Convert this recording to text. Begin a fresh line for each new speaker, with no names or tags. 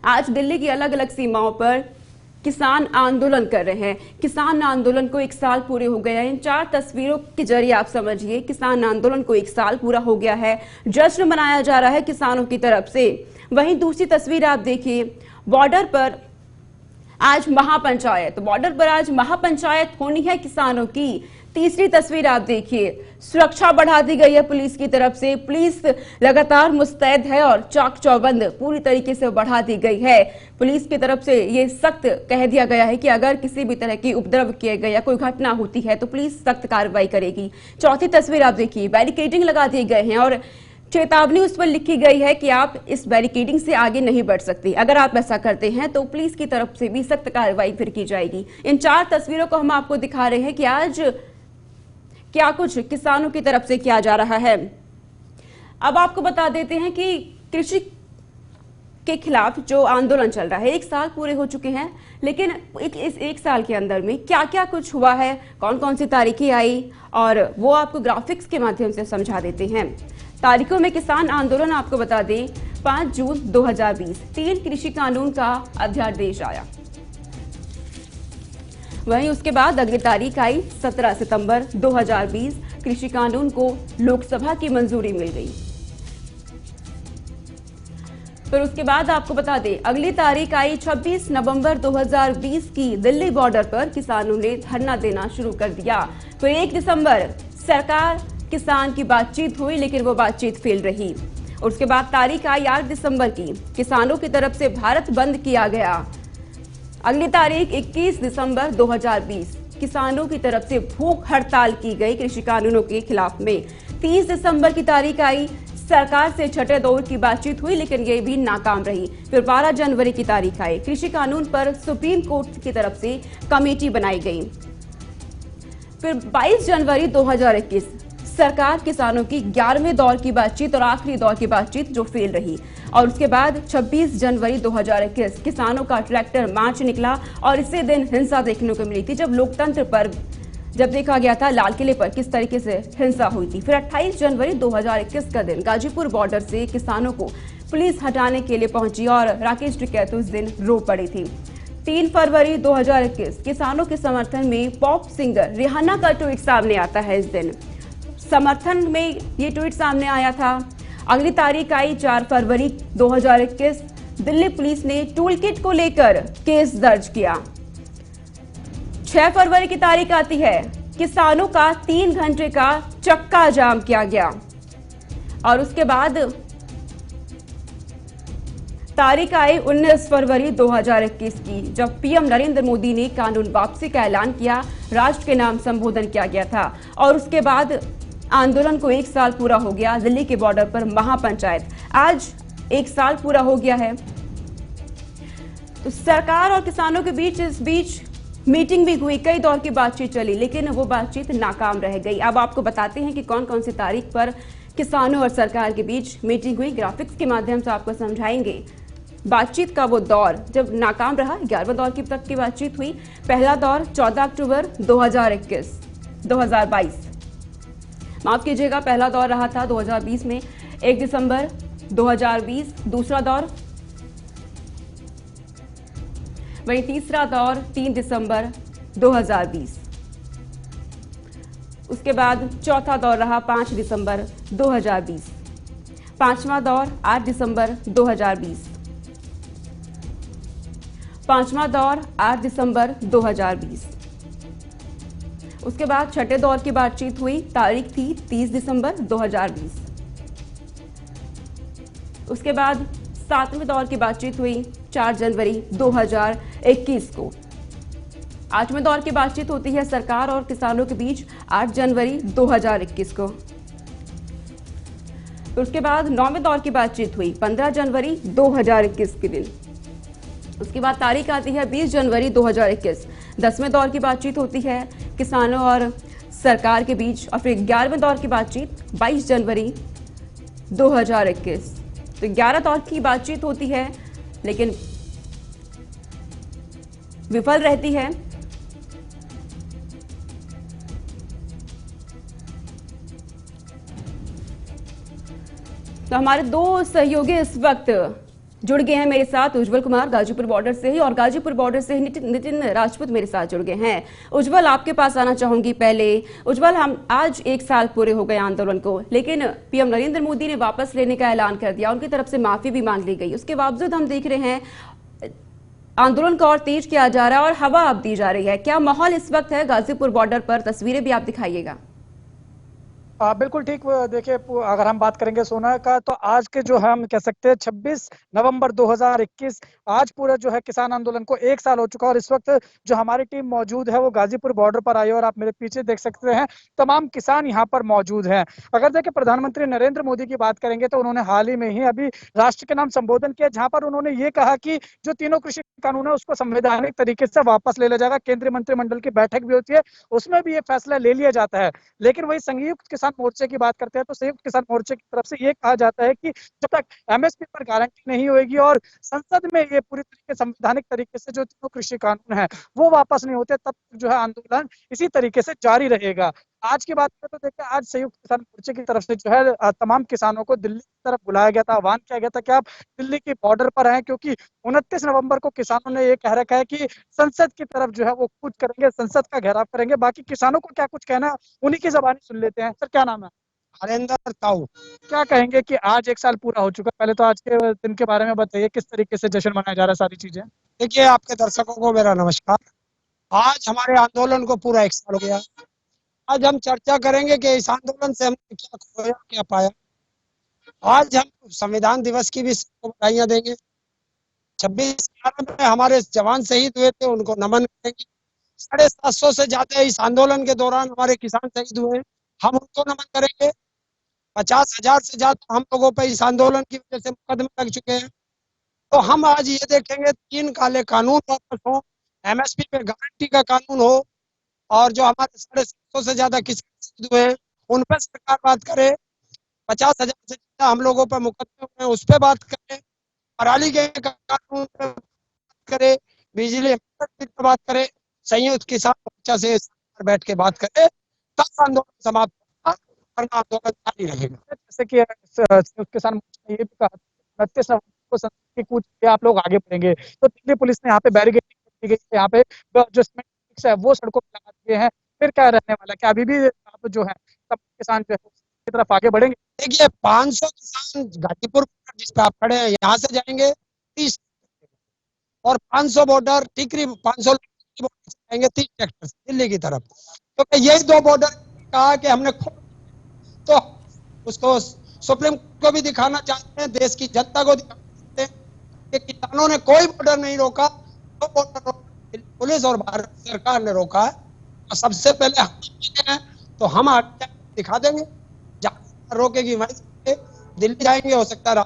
आज दिल्ली की अलग अलग सीमाओं पर किसान आंदोलन कर रहे हैं। किसान आंदोलन को 1 साल पूरे हो गए हैं। इन 4 तस्वीरों के जरिए आप समझिए, किसान आंदोलन को 1 साल पूरा हो गया है। जश्न मनाया जा रहा है किसानों की तरफ से। वहीं दूसरी तस्वीर आप देखिए, बॉर्डर पर आज महापंचायत, बॉर्डर पर आज महापंचायत होनी है किसानों की। तीसरी तस्वीर आप देखिए, सुरक्षा बढ़ा दी गई है पुलिस की तरफ से। पुलिस लगातार मुस्तैद है और चाक चौबंद पूरी तरीके से बढ़ा दी गई है। पुलिस की तरफ से ये सख्त कह दिया गया है कि अगर किसी भी तरह की उपद्रव किए गए या कोई घटना होती है तो पुलिस सख्त कार्रवाई करेगी। चौथी तस्वीर आप देखिए, बैरिकेडिंग लगा दिए गए हैं और चेतावनी उस पर लिखी गई है कि आप इस बैरिकेडिंग से आगे नहीं बढ़ सकते। अगर आप ऐसा करते हैं तो पुलिस की तरफ से भी सख्त कार्रवाई फिर की जाएगी। इन 4 तस्वीरों को हम आपको दिखा रहे हैं कि आज क्या कुछ किसानों की तरफ से किया जा रहा है। अब आपको बता देते हैं कि कृषि के खिलाफ जो आंदोलन चल रहा है, 1 साल पूरे हो चुके हैं, लेकिन इस 1 साल के अंदर में क्या क्या कुछ हुआ है, कौन कौन सी तारीखें आई, और वो आपको ग्राफिक्स के माध्यम से समझा देते हैं। तारीखों में किसान आंदोलन आपको बता दें, 5 जून 2020 3 कृषि कानून का अध्यादेश आया। वहीं उसके बाद अगली तारीख आई 17 सितंबर 2020, कृषि कानून को लोकसभा की मंजूरी मिल गई। फिर उसके बाद आपको बता दें, अगली तारीख आई 26 नवंबर 2020 की। दिल्ली बॉर्डर पर किसानों ने धरना देना शुरू कर दिया। फिर 1 दिसंबर सरकार किसान की बातचीत हुई, लेकिन वो बातचीत फेल रही। उसके बाद तारीख आई 8 दिसंबर की, किसानों की तरफ से भारत बंद किया गया। अगली तारीख 21 दिसंबर 2020, किसानों की तरफ से भूख हड़ताल की गई कृषि कानूनों के खिलाफ में। 30 दिसंबर की तारीख आई, सरकार से छठे दौर की बातचीत हुई, लेकिन ये भी नाकाम रही। फिर 12 जनवरी की तारीख आई, कृषि कानून पर सुप्रीम कोर्ट की तरफ से कमेटी बनाई गई। फिर 22 जनवरी 2021, सरकार किसानों की 11वें दौर की बातचीत और आखिरी दौर की बातचीत जो फेल रही। और उसके बाद 26 जनवरी 2021 किसानों का ट्रैक्टर मार्च निकला और इसी दिन हिंसा देखने को मिली थी, जब लोकतंत्र पर जब देखा गया था लाल किले पर किस तरीके से हिंसा हुई थी। फिर 28 जनवरी 2021 का दिन, गाजीपुर बॉर्डर से किसानों को पुलिस हटाने के लिए पहुंची और राकेश टिकैत उस दिन रो पड़ी थी। 3 फरवरी 2021 किसानों के समर्थन में पॉप सिंगर रिहाना का ट्वीट सामने आता है। इस दिन समर्थन में ये ट्वीट सामने आया था। अगली तारीख आई 4 फरवरी 2021, दिल्ली पुलिस ने टूल किट को लेकर केस दर्ज किया। 6 फरवरी की तारीख आती है, किसानों का 3 घंटे का चक्का जाम किया गया। और उसके बाद तारीख आई 19 फरवरी 2021 की, जब पीएम नरेंद्र मोदी ने कानून वापसी का ऐलान किया, राष्ट्र के नाम संबोधन किया गया था। और उसके बाद आंदोलन को 1 साल पूरा हो गया। दिल्ली के बॉर्डर पर महापंचायत, आज 1 साल पूरा हो गया है। तो सरकार और किसानों के बीच इस बीच मीटिंग भी हुई, कई दौर की बातचीत चली, लेकिन वो बातचीत नाकाम रह गई। अब आपको बताते हैं कि कौन कौन सी तारीख पर किसानों और सरकार के बीच मीटिंग हुई। ग्राफिक्स के माध्यम से आपको समझाएंगे बातचीत का वो दौर जब नाकाम रहा। 11वें दौर की तक की बातचीत हुई। पहला दौर 14 अक्टूबर 2022, माफ कीजिएगा, पहला दौर रहा था 2020 में 1 दिसंबर 2020। दूसरा दौर, वहीं तीसरा दौर 3 दिसंबर 2020। उसके बाद चौथा दौर रहा 5 दिसंबर 2020। पांचवा दौर 8 दिसंबर 2020। पांचवा दौर 8 दिसंबर 2020। उसके बाद छठे दौर की बातचीत हुई, तारीख थी 30 दिसंबर 2020। उसके बाद 7वें दौर की बातचीत हुई 4 जनवरी 2021 को। 8वें दौर की बातचीत होती है सरकार और किसानों के बीच 8 जनवरी 2021 को। उसके बाद 9वें दौर की बातचीत हुई 15 जनवरी 2021 के दिन। उसके बाद तारीख आती है 20 जनवरी 2021। 10वें दौर की बातचीत होती है किसानों और सरकार के बीच। और फिर 11वें दौर की बातचीत 22 जनवरी 2021। तो 11 दौर की बातचीत होती है, लेकिन विफल रहती है। तो हमारे 2 सहयोगी इस वक्त जुड़ गए हैं मेरे साथ उज्जवल कुमार गाजीपुर बॉर्डर से ही, और गाजीपुर बॉर्डर से ही नितिन राजपूत मेरे साथ जुड़ गए हैं। उज्जवल, आपके पास आना चाहूंगी पहले। उज्जवल, हम आज 1 साल पूरे हो गए आंदोलन को, लेकिन पीएम नरेंद्र मोदी ने वापस लेने का ऐलान कर दिया, उनकी तरफ से माफी भी मांग ली गई। उसके बावजूद हम देख रहे हैं आंदोलन को और तेज किया जा रहा है और हवा अब दी जा रही है। क्या माहौल इस वक्त है गाजीपुर बॉर्डर पर? तस्वीरें भी आप दिखाइएगा।
बिल्कुल ठीक। देखिए, अगर हम बात करेंगे सोना का, तो आज के जो है हम कह सकते हैं 26 नवंबर 2021, आज पूरा जो है किसान आंदोलन को 1 साल हो चुका है। और इस वक्त जो हमारी टीम मौजूद है वो गाजीपुर बॉर्डर पर आई है, और आप मेरे पीछे देख सकते हैं तमाम किसान यहाँ पर मौजूद हैं। अगर देखिए प्रधानमंत्री नरेंद्र मोदी की बात करेंगे तो उन्होंने हाल ही में ही अभी राष्ट्र के नाम संबोधन किया, जहां पर उन्होंने ये कहा कि जो तीनों कृषि कानून है उसको संवैधानिक तरीके से वापस ले लिया जाएगा। केंद्रीय मंत्रिमंडल की बैठक भी होती है, उसमें भी ये फैसला ले लिया जाता है। लेकिन वही संयुक्त किसान मोर्चे की बात करते हैं तो संयुक्त किसान मोर्चे की तरफ से ये कहा जाता है कि जब तक एमएसपी पर गारंटी नहीं होगी और संसद में ये पूरी तरीके संवैधानिक तरीके से जो तीनों कृषि कानून है वो वापस नहीं होते, तब तक जो है आंदोलन इसी तरीके से जारी रहेगा। आज की बात करें तो देखिए, आज संयुक्त किसान मोर्चे की तरफ से जो है तमाम किसानों को दिल्ली की तरफ बुलाया गया था, आह्वान किया गया था कि आप दिल्ली की बॉर्डर पर आए, क्योंकि 29 नवंबर को किसानों ने ये कह रखा है कि संसद की तरफ जो है वो कूच करेंगे, संसद का घेराव करेंगे। बाकी किसानों को क्या कुछ कहना, उन्हीं की जबानी सुन लेते हैं। सर, क्या नाम है?
हरेंद्र ताऊ।
क्या कहेंगे कि आज 1 साल पूरा हो चुका है? पहले तो आज के दिन के बारे में बताइए, किस तरीके से जश्न मनाया जा रहा है, सारी चीजें।
देखिए, आपके दर्शकों को मेरा नमस्कार। आज हमारे आंदोलन को पूरा 1 साल हो गया। आज हम चर्चा करेंगे कि इस आंदोलन से हमने क्या खोया, क्या पाया। आज हम संविधान दिवस की भी सबको बधाइयां देंगे। 26 में हमारे जवान शहीद हुए थे, उनको नमन करेंगे। 750 से ज्यादा इस आंदोलन के दौरान हमारे किसान शहीद हुए, हम उनको नमन करेंगे। 50,000 से ज्यादा हम लोगों पर इस आंदोलन की वजह से मुकदमे लग चुके हैं। तो हम आज ये देखेंगे 3 काले कानून वापस हो, एमएसपी पे गारंटी का कानून हो, और जो हमारे 750 से ज्यादा किसान हुए हैं उन पर सरकार बात करे। 50,000 से ज्यादा हम लोगों पर मुकदमे हुए हैं उस पर बात करे, पराली के कानून पर बात करे, बिजली पर बात करे, संयुक्त किसान मोर्चा से बैठ के बात करे, तब आंदोलन समाप्त होगा, वरना आंदोलन जारी रहेगा।
जैसे कि संयुक्त किसान मोर्चा ने ये भी कहा 29 नवंबर को संसद की कूच पे आप लोग आगे बढ़ेंगे, तो दिल्ली पुलिस ने यहाँ पे बैरिकेडिंग की गई है, यहाँ पे जो सीमेंट है वो सड़कों पर लगा दिए हैं। फिर क्या रहने वाला है? क्या अभी भी आप जो है सब किसान जो है की तरफ आगे बढ़ेंगे?
देखिए, 500 किसान गाजीपुर जिस पे आप खड़े हैं यहाँ से जाएंगे 30, और 500 बॉर्डर टिकरी 500 जाएंगे 30 ट्रैक्टर दिल्ली की तरफ। तो यही 2 बॉर्डर कहा कि हमने तो उसको सुप्रीम कोर्ट को भी दिखाना चाहते हैं, देश की जनता को दिखाना चाहते हैं कि किसानों ने कोई बॉर्डर नहीं रोका, 2 बॉर्डर पुलिस और भारत सरकार ने रोका है। और सबसे पहले हम हैं तो हम दिखा देंगे, रोकेगी वहीं दिल्ली जाएंगे, हो सकता है